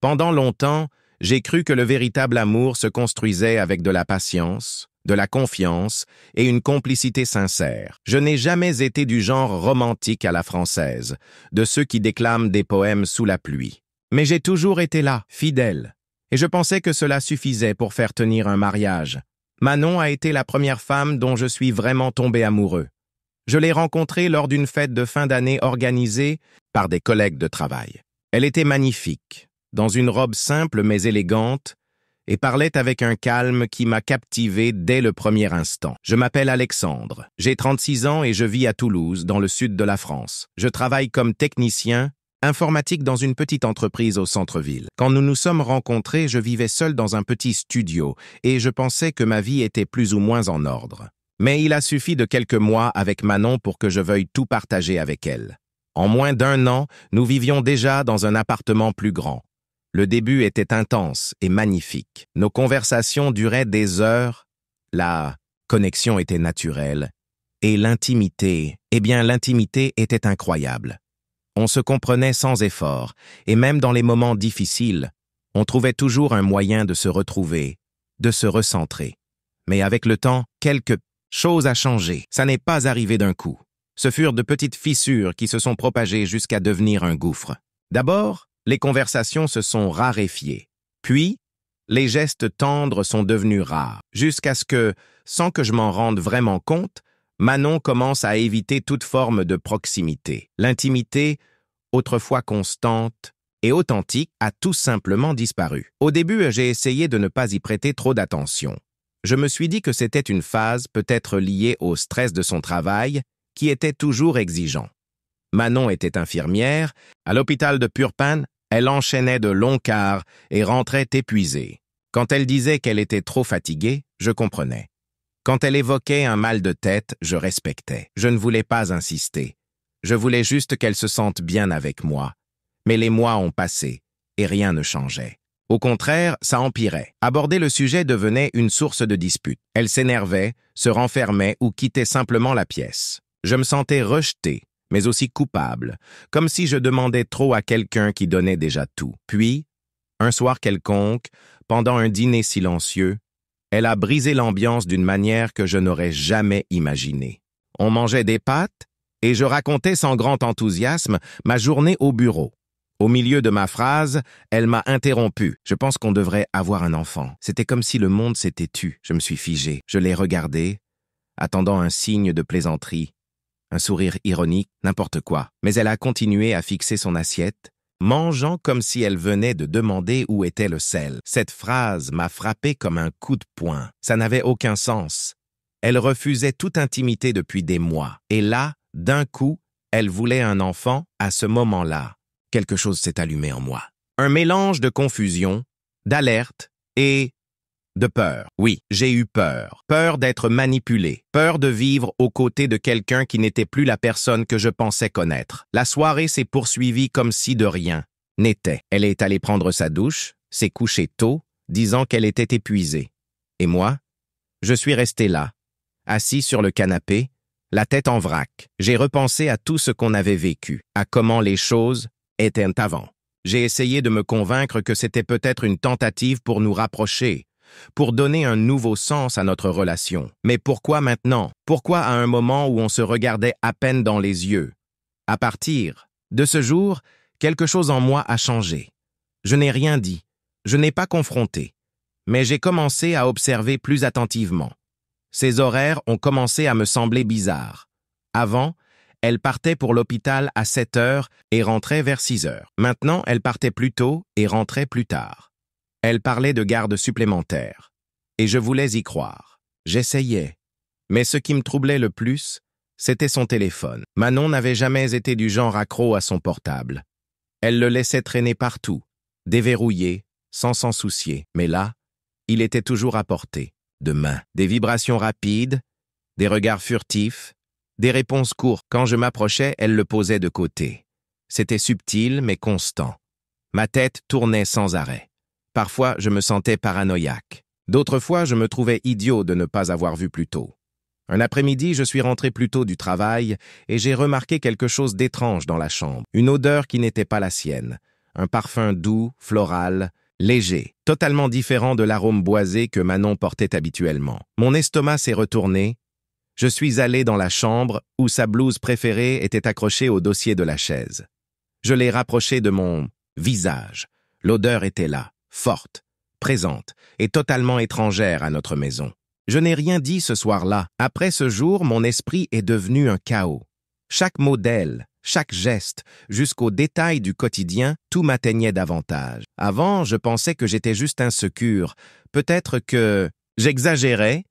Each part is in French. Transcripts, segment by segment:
Pendant longtemps, j'ai cru que le véritable amour se construisait avec de la patience, de la confiance et une complicité sincère. Je n'ai jamais été du genre romantique à la française, de ceux qui déclament des poèmes sous la pluie. Mais j'ai toujours été là, fidèle, et je pensais que cela suffisait pour faire tenir un mariage. Manon a été la première femme dont je suis vraiment tombé amoureux. Je l'ai rencontrée lors d'une fête de fin d'année organisée par des collègues de travail. Elle était magnifique, dans une robe simple mais élégante, et parlait avec un calme qui m'a captivé dès le premier instant. Je m'appelle Alexandre, j'ai 36 ans et je vis à Toulouse, dans le sud de la France. Je travaille comme technicien informatique dans une petite entreprise au centre-ville. Quand nous nous sommes rencontrés, je vivais seul dans un petit studio et je pensais que ma vie était plus ou moins en ordre. Mais il a suffi de quelques mois avec Manon pour que je veuille tout partager avec elle. En moins d'1 an, nous vivions déjà dans un appartement plus grand. Le début était intense et magnifique. Nos conversations duraient des heures, la connexion était naturelle, et l'intimité était incroyable. On se comprenait sans effort, et même dans les moments difficiles, on trouvait toujours un moyen de se retrouver, de se recentrer. Mais avec le temps, quelque chose a changé. Ça n'est pas arrivé d'un coup. Ce furent de petites fissures qui se sont propagées jusqu'à devenir un gouffre. D'abord, les conversations se sont raréfiées. Puis, les gestes tendres sont devenus rares, jusqu'à ce que, sans que je m'en rende vraiment compte, Manon commence à éviter toute forme de proximité. L'intimité, autrefois constante et authentique, a tout simplement disparu. Au début, j'ai essayé de ne pas y prêter trop d'attention. Je me suis dit que c'était une phase peut-être liée au stress de son travail, qui était toujours exigeant. Manon était infirmière. À l'hôpital de Purpan, elle enchaînait de longs quarts et rentrait épuisée. Quand elle disait qu'elle était trop fatiguée, je comprenais. Quand elle évoquait un mal de tête, je respectais. Je ne voulais pas insister. Je voulais juste qu'elle se sente bien avec moi. Mais les mois ont passé et rien ne changeait. Au contraire, ça empirait. Aborder le sujet devenait une source de dispute. Elle s'énervait, se renfermait ou quittait simplement la pièce. Je me sentais rejeté, mais aussi coupable, comme si je demandais trop à quelqu'un qui donnait déjà tout. Puis, un soir quelconque, pendant un dîner silencieux, elle a brisé l'ambiance d'une manière que je n'aurais jamais imaginée. On mangeait des pâtes et je racontais sans grand enthousiasme ma journée au bureau. Au milieu de ma phrase, elle m'a interrompu. Je pense qu'on devrait avoir un enfant. C'était comme si le monde s'était tu. Je me suis figé. Je l'ai regardé, attendant un signe de plaisanterie. Un sourire ironique, n'importe quoi. Mais elle a continué à fixer son assiette, mangeant comme si elle venait de demander où était le sel. Cette phrase m'a frappé comme un coup de poing. Ça n'avait aucun sens. Elle refusait toute intimité depuis des mois. Et là, d'un coup, elle voulait un enfant à ce moment-là. Quelque chose s'est allumé en moi. Un mélange de confusion, d'alerte et de peur. Oui, j'ai eu peur. Peur d'être manipulé. Peur de vivre aux côtés de quelqu'un qui n'était plus la personne que je pensais connaître. La soirée s'est poursuivie comme si de rien n'était. Elle est allée prendre sa douche, s'est couchée tôt, disant qu'elle était épuisée. Et moi, je suis resté là, assis sur le canapé, la tête en vrac. J'ai repensé à tout ce qu'on avait vécu, à comment les choses étaient avant. J'ai essayé de me convaincre que c'était peut-être une tentative pour nous rapprocher, pour donner un nouveau sens à notre relation. Mais pourquoi maintenant? Pourquoi à un moment où on se regardait à peine dans les yeux? À partir de ce jour, quelque chose en moi a changé. Je n'ai rien dit, je n'ai pas confronté, mais j'ai commencé à observer plus attentivement. Ses horaires ont commencé à me sembler bizarres. Avant, elle partait pour l'hôpital à 7 heures et rentrait vers 6 heures. Maintenant, elle partait plus tôt et rentrait plus tard. Elle parlait de garde supplémentaire. Et je voulais y croire. J'essayais. Mais ce qui me troublait le plus, c'était son téléphone. Manon n'avait jamais été du genre accro à son portable. Elle le laissait traîner partout, déverrouillé, sans s'en soucier. Mais là, il était toujours à portée, de main. Des vibrations rapides, des regards furtifs, des réponses courtes. Quand je m'approchais, elle le posait de côté. C'était subtil mais constant. Ma tête tournait sans arrêt. Parfois, je me sentais paranoïaque. D'autres fois, je me trouvais idiot de ne pas avoir vu plus tôt. Un après-midi, je suis rentré plus tôt du travail et j'ai remarqué quelque chose d'étrange dans la chambre. Une odeur qui n'était pas la sienne. un parfum doux, floral, léger, totalement différent de l'arôme boisé que Manon portait habituellement. Mon estomac s'est retourné. Je suis allé dans la chambre où sa blouse préférée était accrochée au dossier de la chaise. Je l'ai rapprochée de mon visage. L'odeur était là, forte, présente et totalement étrangère à notre maison. Je n'ai rien dit ce soir-là. Après ce jour, mon esprit est devenu un chaos. Chaque mot d'elle, chaque geste, jusqu'aux détails du quotidien, tout m'atteignait davantage. Avant, je pensais que j'étais juste insécure. Peut-être que j'exagérais,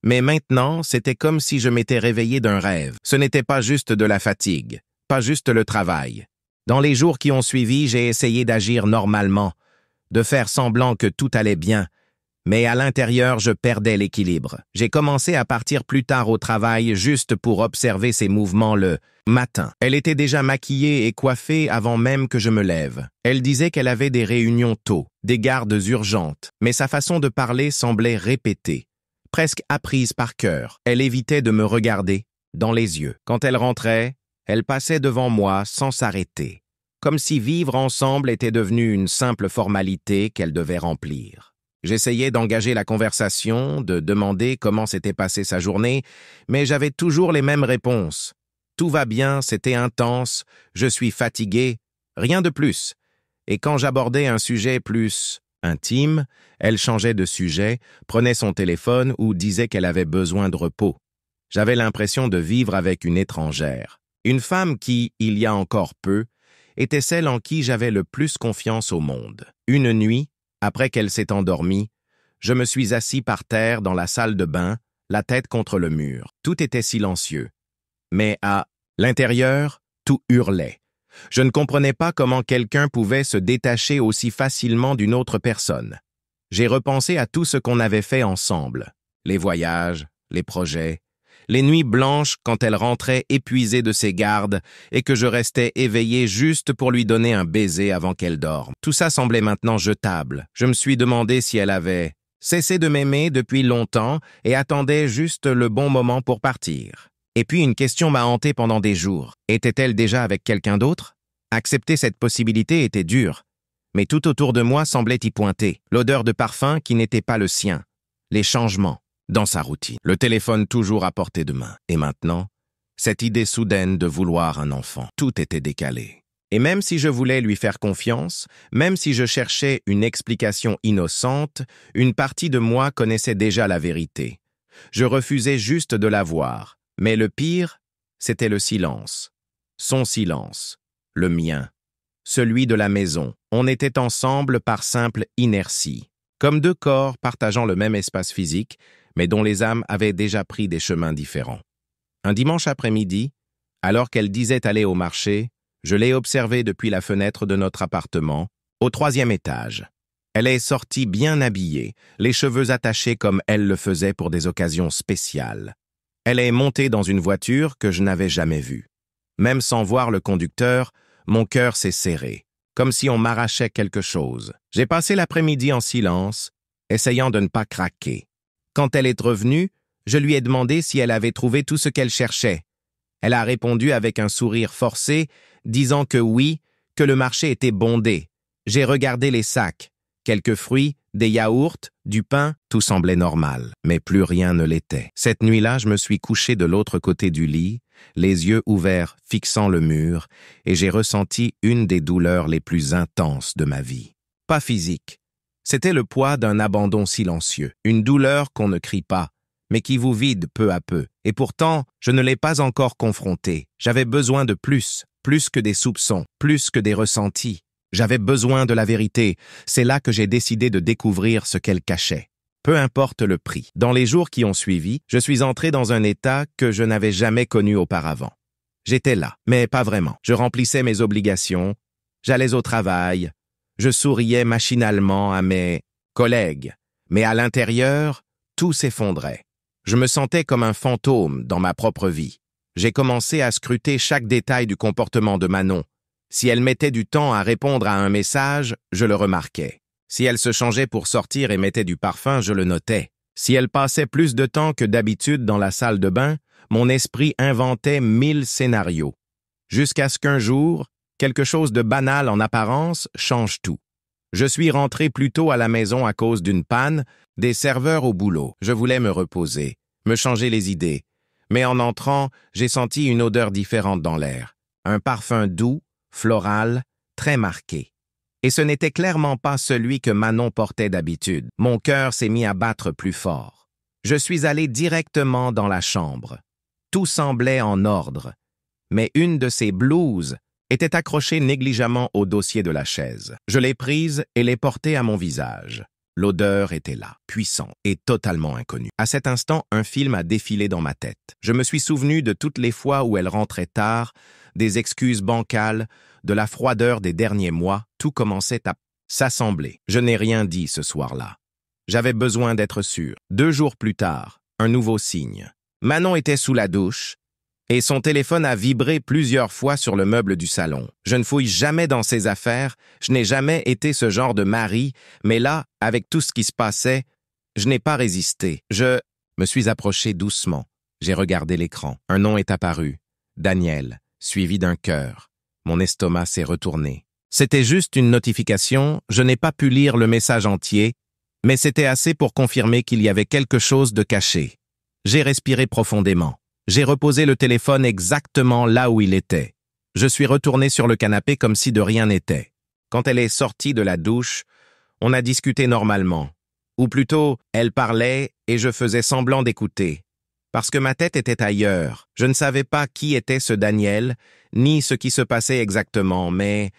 mais maintenant, c'était comme si je m'étais réveillé d'un rêve. Ce n'était pas juste de la fatigue, pas juste le travail. Dans les jours qui ont suivi, j'ai essayé d'agir normalement, de faire semblant que tout allait bien, mais à l'intérieur, je perdais l'équilibre. J'ai commencé à partir plus tard au travail juste pour observer ses mouvements le matin. Elle était déjà maquillée et coiffée avant même que je me lève. Elle disait qu'elle avait des réunions tôt, des gardes urgentes, mais sa façon de parler semblait répétée, presque apprise par cœur. Elle évitait de me regarder dans les yeux. Quand elle rentrait, elle passait devant moi sans s'arrêter, comme si vivre ensemble était devenu une simple formalité qu'elle devait remplir. J'essayais d'engager la conversation, de demander comment s'était passée sa journée, mais j'avais toujours les mêmes réponses. Tout va bien, c'était intense, je suis fatigué, rien de plus. Et quand j'abordais un sujet plus intime, elle changeait de sujet, prenait son téléphone ou disait qu'elle avait besoin de repos. J'avais l'impression de vivre avec une étrangère. Une femme qui, il y a encore peu, était celle en qui j'avais le plus confiance au monde. Une nuit, après qu'elle s'est endormie, je me suis assis par terre dans la salle de bain, la tête contre le mur. Tout était silencieux. Mais à l'intérieur, tout hurlait. Je ne comprenais pas comment quelqu'un pouvait se détacher aussi facilement d'une autre personne. J'ai repensé à tout ce qu'on avait fait ensemble. Les voyages, les projets, les nuits blanches quand elle rentrait épuisée de ses gardes et que je restais éveillé juste pour lui donner un baiser avant qu'elle dorme. Tout ça semblait maintenant jetable. Je me suis demandé si elle avait cessé de m'aimer depuis longtemps et attendait juste le bon moment pour partir. Et puis une question m'a hanté pendant des jours. Était-elle déjà avec quelqu'un d'autre? Accepter cette possibilité était dur, mais tout autour de moi semblait y pointer. L'odeur de parfum qui n'était pas le sien, les changements dans sa routine, le téléphone toujours à portée de main. Et maintenant, cette idée soudaine de vouloir un enfant. Tout était décalé. Et même si je voulais lui faire confiance, même si je cherchais une explication innocente, une partie de moi connaissait déjà la vérité. Je refusais juste de la voir. Mais le pire, c'était le silence. Son silence. Le mien. Celui de la maison. On était ensemble par simple inertie. Comme deux corps partageant le même espace physique, mais dont les âmes avaient déjà pris des chemins différents. Un dimanche après-midi, alors qu'elle disait aller au marché, je l'ai observée depuis la fenêtre de notre appartement, au 3e étage. Elle est sortie bien habillée, les cheveux attachés comme elle le faisait pour des occasions spéciales. Elle est montée dans une voiture que je n'avais jamais vue. Même sans voir le conducteur, mon cœur s'est serré, comme si on m'arrachait quelque chose. J'ai passé l'après-midi en silence, essayant de ne pas craquer. Quand elle est revenue, je lui ai demandé si elle avait trouvé tout ce qu'elle cherchait. Elle a répondu avec un sourire forcé, disant que oui, que le marché était bondé. J'ai regardé les sacs. Quelques fruits, des yaourts, du pain, tout semblait normal. Mais plus rien ne l'était. Cette nuit-là, je me suis couché de l'autre côté du lit, les yeux ouverts fixant le mur, et j'ai ressenti une des douleurs les plus intenses de ma vie. Pas physique. C'était le poids d'un abandon silencieux, une douleur qu'on ne crie pas, mais qui vous vide peu à peu. Et pourtant, je ne l'ai pas encore confrontée. J'avais besoin de plus que des soupçons, plus que des ressentis. J'avais besoin de la vérité. C'est là que j'ai décidé de découvrir ce qu'elle cachait. Peu importe le prix. Dans les jours qui ont suivi, je suis entré dans un état que je n'avais jamais connu auparavant. J'étais là, mais pas vraiment. Je remplissais mes obligations, j'allais au travail, je souriais machinalement à mes collègues, mais à l'intérieur, tout s'effondrait. Je me sentais comme un fantôme dans ma propre vie. J'ai commencé à scruter chaque détail du comportement de Manon. Si elle mettait du temps à répondre à un message, je le remarquais. Si elle se changeait pour sortir et mettait du parfum, je le notais. Si elle passait plus de temps que d'habitude dans la salle de bain, mon esprit inventait 1000 scénarios. Jusqu'à ce qu'un jour, Quelque chose de banal en apparence change tout. Je suis rentré plus tôt à la maison à cause d'une panne, des serveurs au boulot. Je voulais me reposer, me changer les idées. Mais en entrant, j'ai senti une odeur différente dans l'air. Un parfum doux, floral, très marqué. Et ce n'était clairement pas celui que Manon portait d'habitude. Mon cœur s'est mis à battre plus fort. Je suis allé directement dans la chambre. Tout semblait en ordre. Mais une de ses blouses était accrochée négligemment au dossier de la chaise. Je l'ai prise et l'ai portée à mon visage. L'odeur était là, puissante et totalement inconnue. À cet instant, un film a défilé dans ma tête. Je me suis souvenu de toutes les fois où elle rentrait tard, des excuses bancales, de la froideur des derniers mois. Tout commençait à s'assembler. Je n'ai rien dit ce soir-là. J'avais besoin d'être sûr. 2 jours plus tard, un nouveau signe. Manon était sous la douche et son téléphone a vibré plusieurs fois sur le meuble du salon. Je ne fouille jamais dans ses affaires, je n'ai jamais été ce genre de mari, mais là, avec tout ce qui se passait, je n'ai pas résisté. Je me suis approché doucement. J'ai regardé l'écran. Un nom est apparu. Daniel, suivi d'un cœur. Mon estomac s'est retourné. C'était juste une notification, je n'ai pas pu lire le message entier, mais c'était assez pour confirmer qu'il y avait quelque chose de caché. J'ai respiré profondément. J'ai reposé le téléphone exactement là où il était. Je suis retourné sur le canapé comme si de rien n'était. Quand elle est sortie de la douche, on a discuté normalement. Ou plutôt, elle parlait et je faisais semblant d'écouter. Parce que ma tête était ailleurs. Je ne savais pas qui était ce Daniel, ni ce qui se passait exactement, mais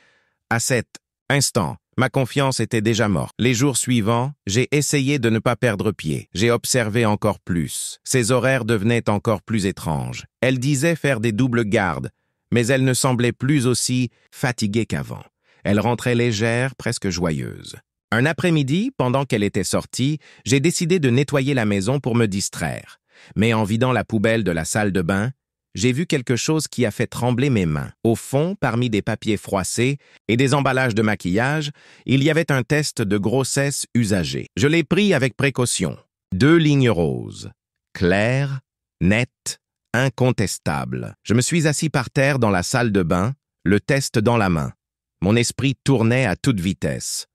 à cet instant, ma confiance était déjà morte. Les jours suivants, j'ai essayé de ne pas perdre pied. J'ai observé encore plus. Ses horaires devenaient encore plus étranges. Elle disait faire des doubles gardes, mais elle ne semblait plus aussi fatiguée qu'avant. Elle rentrait légère, presque joyeuse. Un après-midi, pendant qu'elle était sortie, j'ai décidé de nettoyer la maison pour me distraire. Mais en vidant la poubelle de la salle de bain, j'ai vu quelque chose qui a fait trembler mes mains. Au fond, parmi des papiers froissés et des emballages de maquillage, il y avait un test de grossesse usagé. Je l'ai pris avec précaution. 2 lignes roses. Claires, nettes, incontestables. Je me suis assis par terre dans la salle de bain, le test dans la main. Mon esprit tournait à toute vitesse.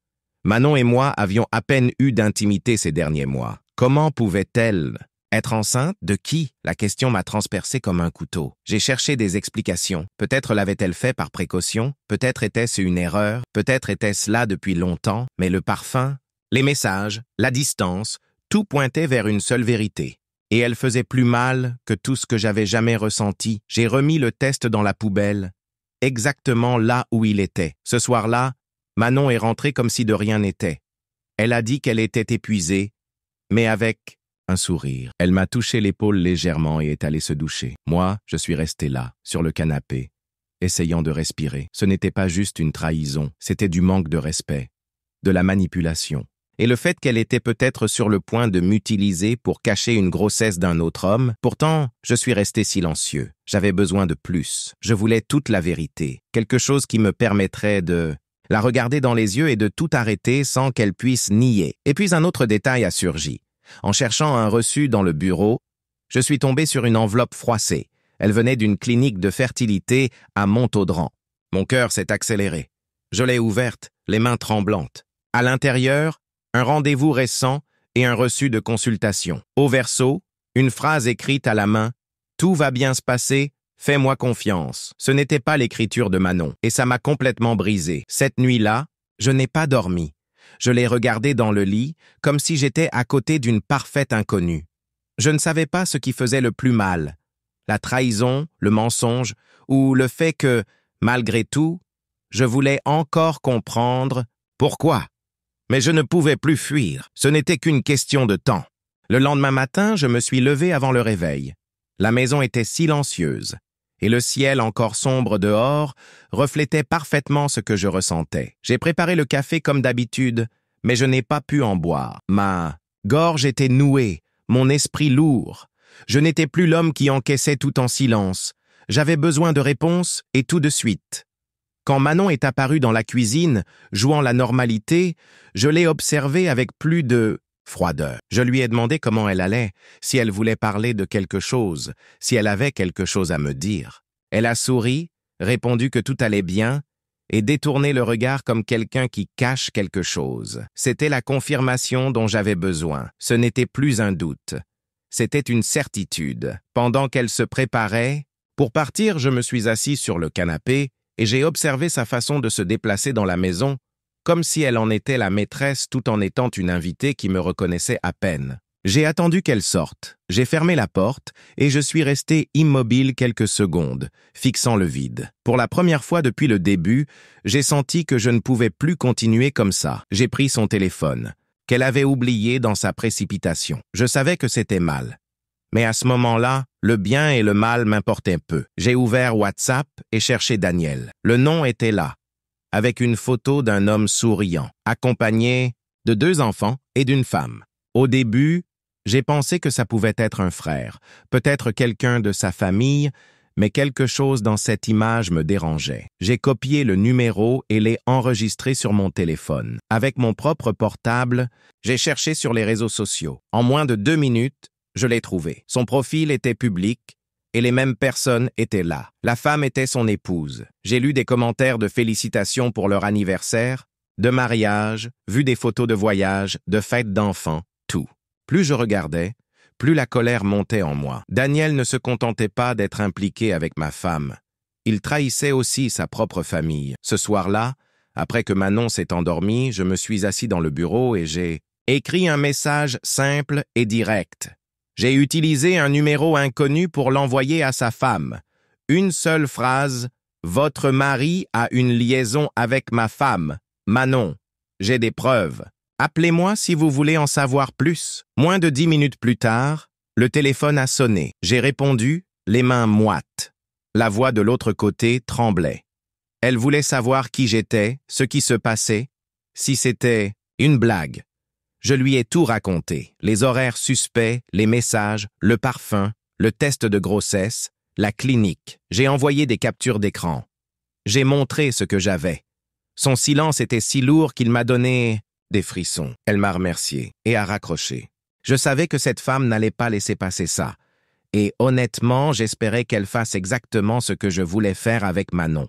Manon et moi avions à peine eu d'intimité ces derniers mois. Comment pouvait-elle être enceinte? De qui? La question m'a transpercé comme un couteau. J'ai cherché des explications. Peut-être l'avait-elle fait par précaution, peut-être était-ce une erreur, peut-être était-ce là depuis longtemps, mais le parfum, les messages, la distance, tout pointait vers une seule vérité. Et elle faisait plus mal que tout ce que j'avais jamais ressenti. J'ai remis le test dans la poubelle, exactement là où il était. Ce soir-là, Manon est rentrée comme si de rien n'était. Elle a dit qu'elle était épuisée, mais avec un sourire. Elle m'a touché l'épaule légèrement et est allée se doucher. Moi, je suis resté là, sur le canapé, essayant de respirer. Ce n'était pas juste une trahison, c'était du manque de respect, de la manipulation. Et le fait qu'elle était peut-être sur le point de m'utiliser pour cacher une grossesse d'un autre homme, pourtant, je suis resté silencieux. J'avais besoin de plus. Je voulais toute la vérité, quelque chose qui me permettrait de la regarder dans les yeux et de tout arrêter sans qu'elle puisse nier. Et puis un autre détail a surgi. En cherchant un reçu dans le bureau, je suis tombé sur une enveloppe froissée. Elle venait d'une clinique de fertilité à Montaudran. Mon cœur s'est accéléré. Je l'ai ouverte, les mains tremblantes. À l'intérieur, un rendez-vous récent et un reçu de consultation. Au verso, une phrase écrite à la main. « Tout va bien se passer, fais-moi confiance ». Ce n'était pas l'écriture de Manon, et ça m'a complètement brisé. Cette nuit-là, je n'ai pas dormi. Je l'ai regardée dans le lit, comme si j'étais à côté d'une parfaite inconnue. Je ne savais pas ce qui faisait le plus mal. La trahison, le mensonge, ou le fait que, malgré tout, je voulais encore comprendre pourquoi. Mais je ne pouvais plus fuir. Ce n'était qu'une question de temps. Le lendemain matin, je me suis levé avant le réveil. La maison était silencieuse, et le ciel encore sombre dehors reflétait parfaitement ce que je ressentais. J'ai préparé le café comme d'habitude, mais je n'ai pas pu en boire. Ma gorge était nouée, mon esprit lourd. Je n'étais plus l'homme qui encaissait tout en silence. J'avais besoin de réponses, et tout de suite. Quand Manon est apparue dans la cuisine, jouant la normalité, je l'ai observée avec plus de froideur. Je lui ai demandé comment elle allait, si elle voulait parler de quelque chose, si elle avait quelque chose à me dire. Elle a souri, répondu que tout allait bien et détourner le regard comme quelqu'un qui cache quelque chose. C'était la confirmation dont j'avais besoin. Ce n'était plus un doute. C'était une certitude. Pendant qu'elle se préparait, pour partir, je me suis assis sur le canapé et j'ai observé sa façon de se déplacer dans la maison, comme si elle en était la maîtresse tout en étant une invitée qui me reconnaissait à peine. J'ai attendu qu'elle sorte, j'ai fermé la porte et je suis resté immobile quelques secondes, fixant le vide. Pour la première fois depuis le début, j'ai senti que je ne pouvais plus continuer comme ça. J'ai pris son téléphone, qu'elle avait oublié dans sa précipitation. Je savais que c'était mal. Mais à ce moment-là, le bien et le mal m'importaient peu. J'ai ouvert WhatsApp et cherché Daniel. Le nom était là, avec une photo d'un homme souriant, accompagné de 2 enfants et d'une femme. Au début, j'ai pensé que ça pouvait être un frère, peut-être quelqu'un de sa famille, mais quelque chose dans cette image me dérangeait. J'ai copié le numéro et l'ai enregistré sur mon téléphone. Avec mon propre portable, j'ai cherché sur les réseaux sociaux. En moins de 2 minutes, je l'ai trouvé. Son profil était public et les mêmes personnes étaient là. La femme était son épouse. J'ai lu des commentaires de félicitations pour leur anniversaire, de mariage, vu des photos de voyage, de fêtes d'enfants, tout. Plus je regardais, plus la colère montait en moi. Daniel ne se contentait pas d'être impliqué avec ma femme. Il trahissait aussi sa propre famille. Ce soir-là, après que Manon s'est endormie, je me suis assis dans le bureau et j'ai écrit un message simple et direct. J'ai utilisé un numéro inconnu pour l'envoyer à sa femme. Une seule phrase, « Votre mari a une liaison avec ma femme, Manon. J'ai des preuves. Appelez-moi si vous voulez en savoir plus. » Moins de 10 minutes plus tard, le téléphone a sonné. J'ai répondu, les mains moites. La voix de l'autre côté tremblait. Elle voulait savoir qui j'étais, ce qui se passait, si c'était une blague. Je lui ai tout raconté, les horaires suspects, les messages, le parfum, le test de grossesse, la clinique. J'ai envoyé des captures d'écran. J'ai montré ce que j'avais. Son silence était si lourd qu'il m'a donné des frissons. Elle m'a remercié et a raccroché. Je savais que cette femme n'allait pas laisser passer ça. Et honnêtement, j'espérais qu'elle fasse exactement ce que je voulais faire avec Manon.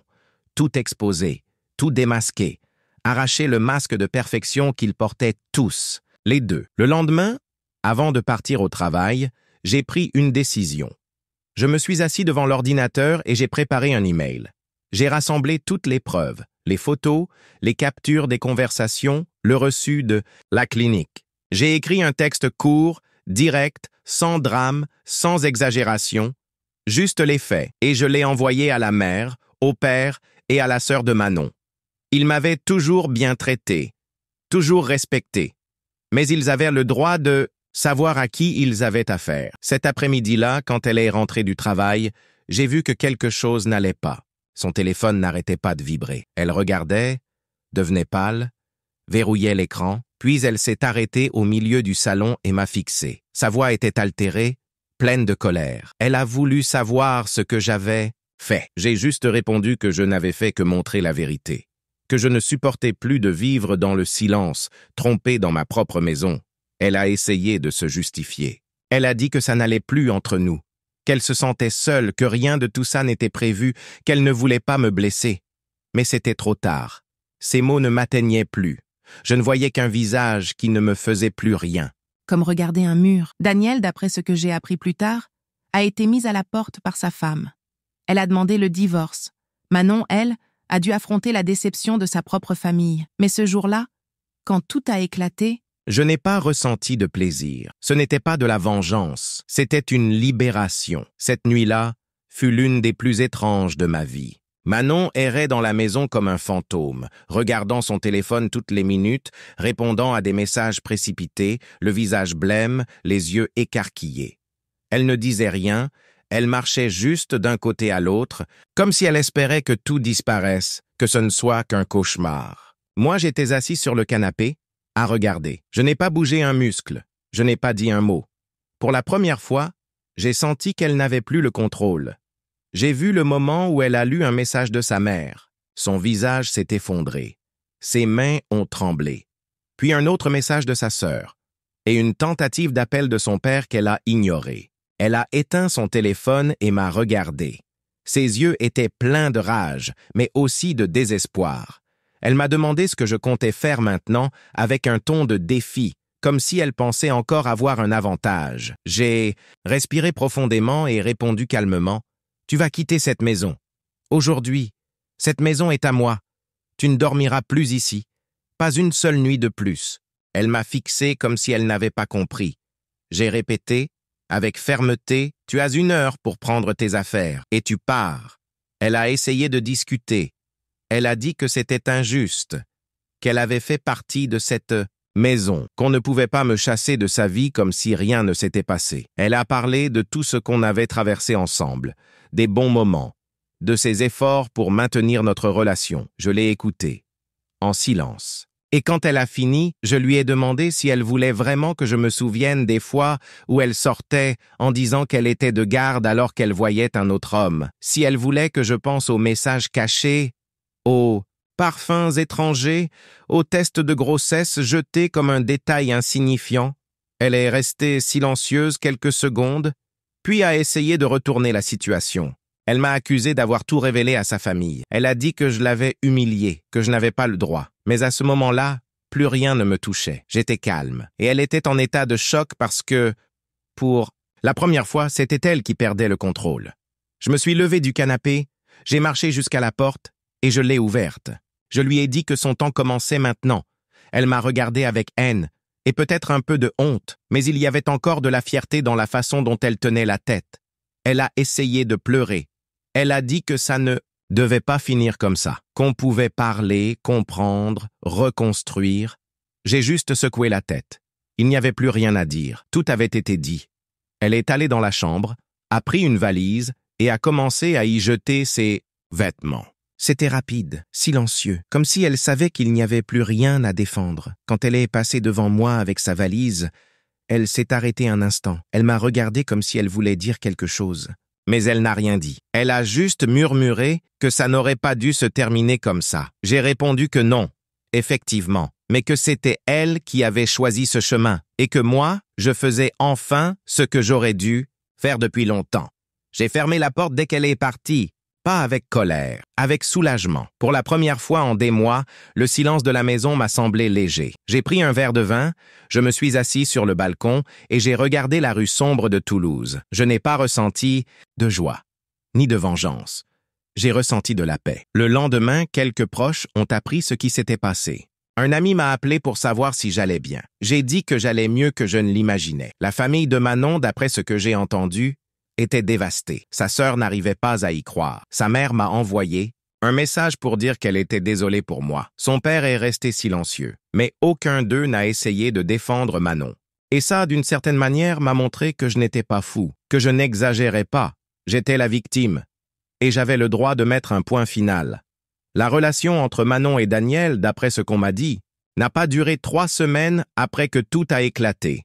Tout exposer, tout démasquer, arracher le masque de perfection qu'ils portaient tous, les deux. Le lendemain, avant de partir au travail, j'ai pris une décision. Je me suis assis devant l'ordinateur et j'ai préparé un email. J'ai rassemblé toutes les preuves, les photos, les captures des conversations, le reçu de la clinique. J'ai écrit un texte court, direct, sans drame, sans exagération, juste les faits, et je l'ai envoyé à la mère, au père et à la sœur de Manon. Ils m'avaient toujours bien traité, toujours respecté, mais ils avaient le droit de savoir à qui ils avaient affaire. Cet après-midi-là, quand elle est rentrée du travail, j'ai vu que quelque chose n'allait pas. Son téléphone n'arrêtait pas de vibrer. Elle regardait, devenait pâle, verrouillait l'écran, puis elle s'est arrêtée au milieu du salon et m'a fixé. Sa voix était altérée, pleine de colère. Elle a voulu savoir ce que j'avais fait. J'ai juste répondu que je n'avais fait que montrer la vérité, que je ne supportais plus de vivre dans le silence, trompé dans ma propre maison. Elle a essayé de se justifier. Elle a dit que ça n'allait plus entre nous, qu'elle se sentait seule, que rien de tout ça n'était prévu, qu'elle ne voulait pas me blesser. Mais c'était trop tard. Ces mots ne m'atteignaient plus. Je ne voyais qu'un visage qui ne me faisait plus rien. Comme regarder un mur, Daniel, d'après ce que j'ai appris plus tard, a été mise à la porte par sa femme. Elle a demandé le divorce. Manon, elle, a dû affronter la déception de sa propre famille. Mais ce jour-là, quand tout a éclaté, je n'ai pas ressenti de plaisir. Ce n'était pas de la vengeance, c'était une libération. Cette nuit-là fut l'une des plus étranges de ma vie. Manon errait dans la maison comme un fantôme, regardant son téléphone toutes les minutes, répondant à des messages précipités, le visage blême, les yeux écarquillés. Elle ne disait rien, elle marchait juste d'un côté à l'autre, comme si elle espérait que tout disparaisse, que ce ne soit qu'un cauchemar. Moi, j'étais assis sur le canapé, à regarder. Je n'ai pas bougé un muscle, je n'ai pas dit un mot. Pour la première fois, j'ai senti qu'elle n'avait plus le contrôle. J'ai vu le moment où elle a lu un message de sa mère. Son visage s'est effondré. Ses mains ont tremblé. Puis un autre message de sa sœur. Et une tentative d'appel de son père qu'elle a ignoré. Elle a éteint son téléphone et m'a regardé. Ses yeux étaient pleins de rage, mais aussi de désespoir. Elle m'a demandé ce que je comptais faire maintenant avec un ton de défi, comme si elle pensait encore avoir un avantage. J'ai respiré profondément et répondu calmement, « Tu vas quitter cette maison. Aujourd'hui, cette maison est à moi. Tu ne dormiras plus ici. Pas une seule nuit de plus. » Elle m'a fixé comme si elle n'avait pas compris. J'ai répété, avec fermeté, « Tu as 1 heure pour prendre tes affaires, et tu pars. » Elle a essayé de discuter. Elle a dit que c'était injuste, qu'elle avait fait partie de cette maison, qu'on ne pouvait pas me chasser de sa vie comme si rien ne s'était passé. Elle a parlé de tout ce qu'on avait traversé ensemble, des bons moments, de ses efforts pour maintenir notre relation. Je l'ai écoutée, en silence. Et quand elle a fini, je lui ai demandé si elle voulait vraiment que je me souvienne des fois où elle sortait en disant qu'elle était de garde alors qu'elle voyait un autre homme, si elle voulait que je pense aux messages cachés, aux parfums étrangers, aux tests de grossesse jetés comme un détail insignifiant. Elle est restée silencieuse quelques secondes, puis a essayé de retourner la situation. Elle m'a accusé d'avoir tout révélé à sa famille. Elle a dit que je l'avais humiliée, que je n'avais pas le droit. Mais à ce moment-là, plus rien ne me touchait. J'étais calme. Et elle était en état de choc parce que, pour la première fois, c'était elle qui perdait le contrôle. Je me suis levé du canapé, j'ai marché jusqu'à la porte et je l'ai ouverte. Je lui ai dit que son temps commençait maintenant. Elle m'a regardé avec haine et peut-être un peu de honte, mais il y avait encore de la fierté dans la façon dont elle tenait la tête. Elle a essayé de pleurer. Elle a dit que ça ne devait pas finir comme ça, qu'on pouvait parler, comprendre, reconstruire. J'ai juste secoué la tête. Il n'y avait plus rien à dire. Tout avait été dit. Elle est allée dans la chambre, a pris une valise et a commencé à y jeter ses vêtements. C'était rapide, silencieux, comme si elle savait qu'il n'y avait plus rien à défendre. Quand elle est passée devant moi avec sa valise, elle s'est arrêtée un instant. Elle m'a regardé comme si elle voulait dire quelque chose. Mais elle n'a rien dit. Elle a juste murmuré que ça n'aurait pas dû se terminer comme ça. J'ai répondu que non, effectivement, mais que c'était elle qui avait choisi ce chemin et que moi, je faisais enfin ce que j'aurais dû faire depuis longtemps. J'ai fermé la porte dès qu'elle est partie, pas avec colère, avec soulagement. Pour la première fois en des mois, le silence de la maison m'a semblé léger. J'ai pris un verre de vin, je me suis assis sur le balcon et j'ai regardé la rue sombre de Toulouse. Je n'ai pas ressenti de joie, ni de vengeance. J'ai ressenti de la paix. Le lendemain, quelques proches ont appris ce qui s'était passé. Un ami m'a appelé pour savoir si j'allais bien. J'ai dit que j'allais mieux que je ne l'imaginais. La famille de Manon, d'après ce que j'ai entendu, était dévastée. Sa sœur n'arrivait pas à y croire. Sa mère m'a envoyé un message pour dire qu'elle était désolée pour moi. Son père est resté silencieux, mais aucun d'eux n'a essayé de défendre Manon. Et ça, d'une certaine manière, m'a montré que je n'étais pas fou, que je n'exagérais pas. J'étais la victime, et j'avais le droit de mettre un point final. La relation entre Manon et Daniel, d'après ce qu'on m'a dit, n'a pas duré 3 semaines après que tout a éclaté.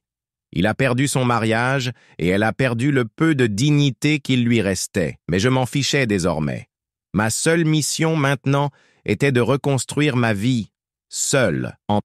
Il a perdu son mariage et elle a perdu le peu de dignité qu'il lui restait. Mais je m'en fichais désormais. Ma seule mission maintenant était de reconstruire ma vie, seule, en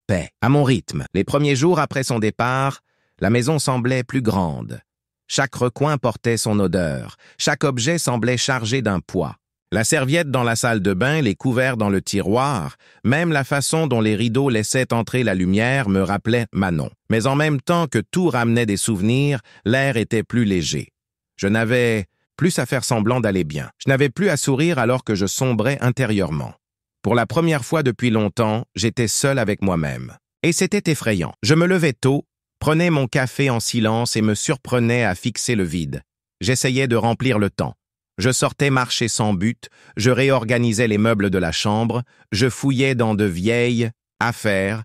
paix, à mon rythme. Les premiers jours après son départ, la maison semblait plus grande. Chaque recoin portait son odeur. Chaque objet semblait chargé d'un poids. La serviette dans la salle de bain, les couverts dans le tiroir, même la façon dont les rideaux laissaient entrer la lumière me rappelait Manon. Mais en même temps que tout ramenait des souvenirs, l'air était plus léger. Je n'avais plus à faire semblant d'aller bien. Je n'avais plus à sourire alors que je sombrais intérieurement. Pour la première fois depuis longtemps, j'étais seul avec moi-même. Et c'était effrayant. Je me levais tôt, prenais mon café en silence et me surprenais à fixer le vide. J'essayais de remplir le temps. Je sortais marcher sans but, je réorganisais les meubles de la chambre, je fouillais dans de vieilles affaires,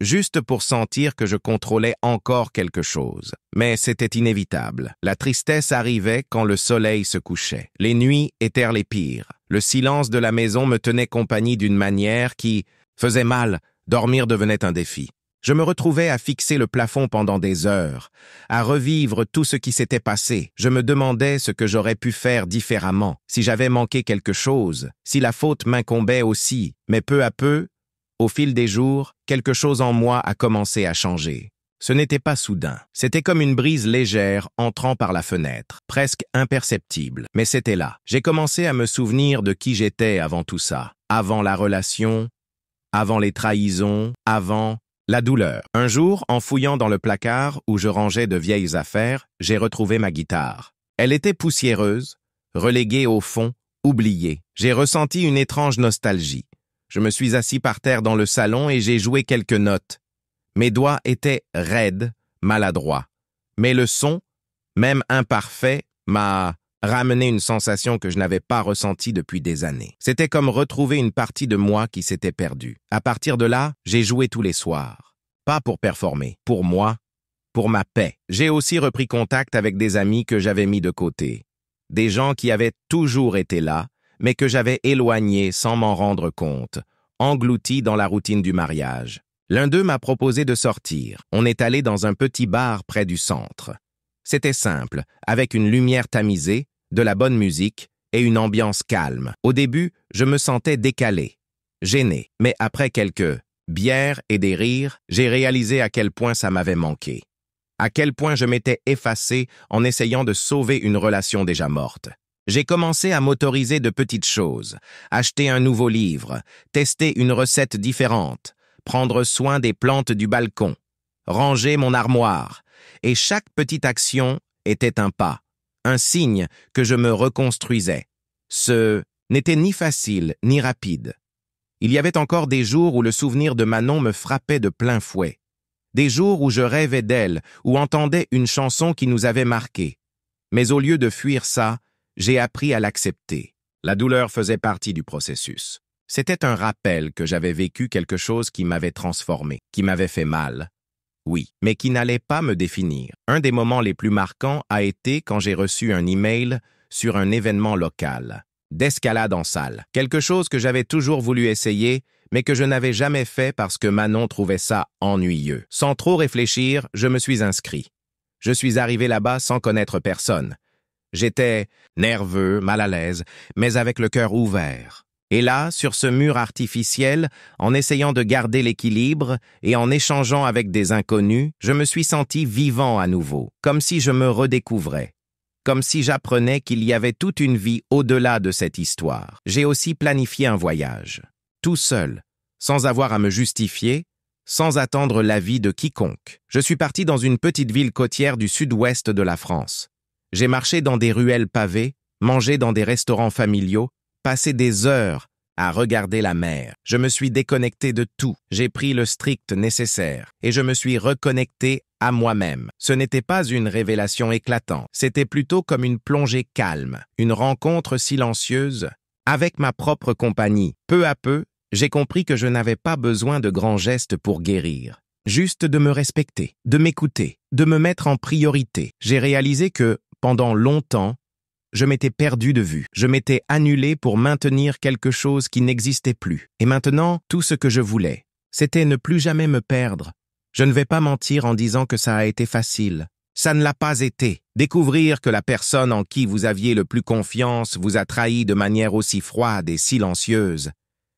juste pour sentir que je contrôlais encore quelque chose. Mais c'était inévitable. La tristesse arrivait quand le soleil se couchait. Les nuits étaient les pires. Le silence de la maison me tenait compagnie d'une manière qui faisait mal. Dormir devenait un défi. Je me retrouvais à fixer le plafond pendant des heures, à revivre tout ce qui s'était passé. Je me demandais ce que j'aurais pu faire différemment, si j'avais manqué quelque chose, si la faute m'incombait aussi. Mais peu à peu, au fil des jours, quelque chose en moi a commencé à changer. Ce n'était pas soudain. C'était comme une brise légère entrant par la fenêtre, presque imperceptible. Mais c'était là. J'ai commencé à me souvenir de qui j'étais avant tout ça. Avant la relation, avant les trahisons, avant la douleur. Un jour, en fouillant dans le placard où je rangeais de vieilles affaires, j'ai retrouvé ma guitare. Elle était poussiéreuse, reléguée au fond, oubliée. J'ai ressenti une étrange nostalgie. Je me suis assis par terre dans le salon et j'ai joué quelques notes. Mes doigts étaient raides, maladroits. Mais le son, même imparfait, m'a ramené une sensation que je n'avais pas ressentie depuis des années. C'était comme retrouver une partie de moi qui s'était perdue. À partir de là, j'ai joué tous les soirs. Pas pour performer, pour moi, pour ma paix. J'ai aussi repris contact avec des amis que j'avais mis de côté. Des gens qui avaient toujours été là, mais que j'avais éloignés sans m'en rendre compte, engloutis dans la routine du mariage. L'un d'eux m'a proposé de sortir. On est allé dans un petit bar près du centre. C'était simple, avec une lumière tamisée, de la bonne musique et une ambiance calme. Au début, je me sentais décalé, gêné, mais après quelques bières et des rires, j'ai réalisé à quel point ça m'avait manqué. À quel point je m'étais effacé en essayant de sauver une relation déjà morte. J'ai commencé à m'autoriser de petites choses, acheter un nouveau livre, tester une recette différente, prendre soin des plantes du balcon, ranger mon armoire, et chaque petite action était un pas, un signe que je me reconstruisais. Ce n'était ni facile ni rapide. Il y avait encore des jours où le souvenir de Manon me frappait de plein fouet. Des jours où je rêvais d'elle, ou entendais une chanson qui nous avait marqués. Mais au lieu de fuir ça, j'ai appris à l'accepter. La douleur faisait partie du processus. C'était un rappel que j'avais vécu quelque chose qui m'avait transformé, qui m'avait fait mal. Oui, mais qui n'allait pas me définir. Un des moments les plus marquants a été quand j'ai reçu un email sur un événement local, d'escalade en salle. Quelque chose que j'avais toujours voulu essayer, mais que je n'avais jamais fait parce que Manon trouvait ça ennuyeux. Sans trop réfléchir, je me suis inscrit. Je suis arrivé là-bas sans connaître personne. J'étais nerveux, mal à l'aise, mais avec le cœur ouvert. Et là, sur ce mur artificiel, en essayant de garder l'équilibre et en échangeant avec des inconnus, je me suis senti vivant à nouveau, comme si je me redécouvrais, comme si j'apprenais qu'il y avait toute une vie au-delà de cette histoire. J'ai aussi planifié un voyage, tout seul, sans avoir à me justifier, sans attendre l'avis de quiconque. Je suis parti dans une petite ville côtière du sud-ouest de la France. J'ai marché dans des ruelles pavées, mangé dans des restaurants familiaux, passé des heures à regarder la mer. Je me suis déconnecté de tout. J'ai pris le strict nécessaire et je me suis reconnecté à moi-même. Ce n'était pas une révélation éclatante. C'était plutôt comme une plongée calme, une rencontre silencieuse avec ma propre compagnie. Peu à peu, j'ai compris que je n'avais pas besoin de grands gestes pour guérir. Juste de me respecter, de m'écouter, de me mettre en priorité. J'ai réalisé que, pendant longtemps, je m'étais perdu de vue. Je m'étais annulé pour maintenir quelque chose qui n'existait plus. Et maintenant, tout ce que je voulais, c'était ne plus jamais me perdre. Je ne vais pas mentir en disant que ça a été facile. Ça ne l'a pas été. Découvrir que la personne en qui vous aviez le plus confiance vous a trahi de manière aussi froide et silencieuse.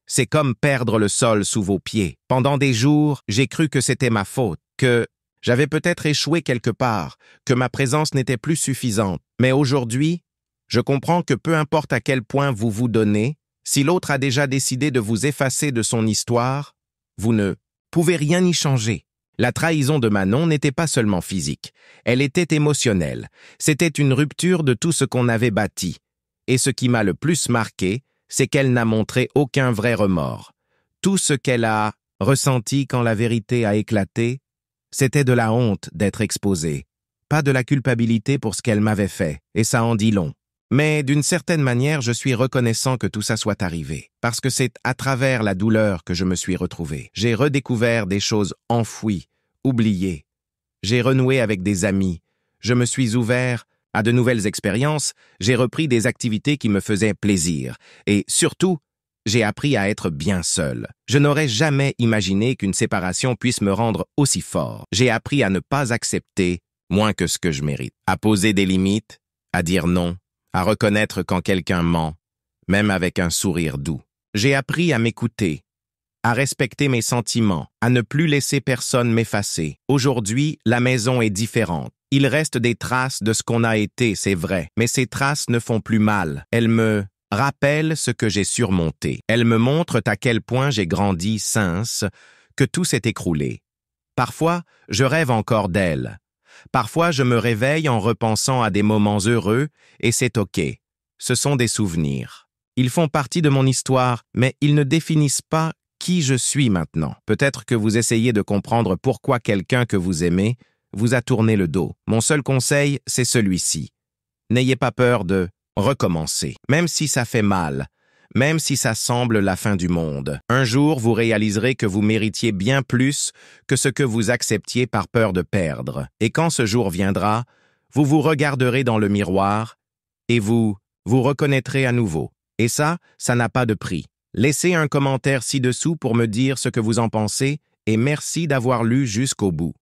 C'est comme perdre le sol sous vos pieds. Pendant des jours, j'ai cru que c'était ma faute, que j'avais peut-être échoué quelque part, que ma présence n'était plus suffisante. Mais aujourd'hui, je comprends que peu importe à quel point vous vous donnez, si l'autre a déjà décidé de vous effacer de son histoire, vous ne pouvez rien y changer. La trahison de Manon n'était pas seulement physique, elle était émotionnelle. C'était une rupture de tout ce qu'on avait bâti. Et ce qui m'a le plus marqué, c'est qu'elle n'a montré aucun vrai remords. Tout ce qu'elle a ressenti quand la vérité a éclaté, c'était de la honte d'être exposée, pas de la culpabilité pour ce qu'elle m'avait fait, et ça en dit long. Mais d'une certaine manière, je suis reconnaissant que tout ça soit arrivé, parce que c'est à travers la douleur que je me suis retrouvé. J'ai redécouvert des choses enfouies, oubliées. J'ai renoué avec des amis. Je me suis ouvert à de nouvelles expériences. J'ai repris des activités qui me faisaient plaisir. Et surtout, j'ai appris à être bien seul. Je n'aurais jamais imaginé qu'une séparation puisse me rendre aussi fort. J'ai appris à ne pas accepter moins que ce que je mérite, à poser des limites, à dire non, à reconnaître quand quelqu'un ment, même avec un sourire doux. J'ai appris à m'écouter, à respecter mes sentiments, à ne plus laisser personne m'effacer. Aujourd'hui, la maison est différente. Il reste des traces de ce qu'on a été, c'est vrai, mais ces traces ne font plus mal. Elles me rappellent ce que j'ai surmonté. Elles me montrent à quel point j'ai grandi since, que tout s'est écroulé. Parfois, je rêve encore d'elle. Parfois, je me réveille en repensant à des moments heureux, et c'est OK. Ce sont des souvenirs. Ils font partie de mon histoire, mais ils ne définissent pas qui je suis maintenant. Peut-être que vous essayez de comprendre pourquoi quelqu'un que vous aimez vous a tourné le dos. Mon seul conseil, c'est celui-ci. N'ayez pas peur de recommencer. Même si ça fait mal, même si ça semble la fin du monde. Un jour, vous réaliserez que vous méritiez bien plus que ce que vous acceptiez par peur de perdre. Et quand ce jour viendra, vous vous regarderez dans le miroir et vous reconnaîtrez à nouveau. Et ça n'a pas de prix. Laissez un commentaire ci-dessous pour me dire ce que vous en pensez et merci d'avoir lu jusqu'au bout.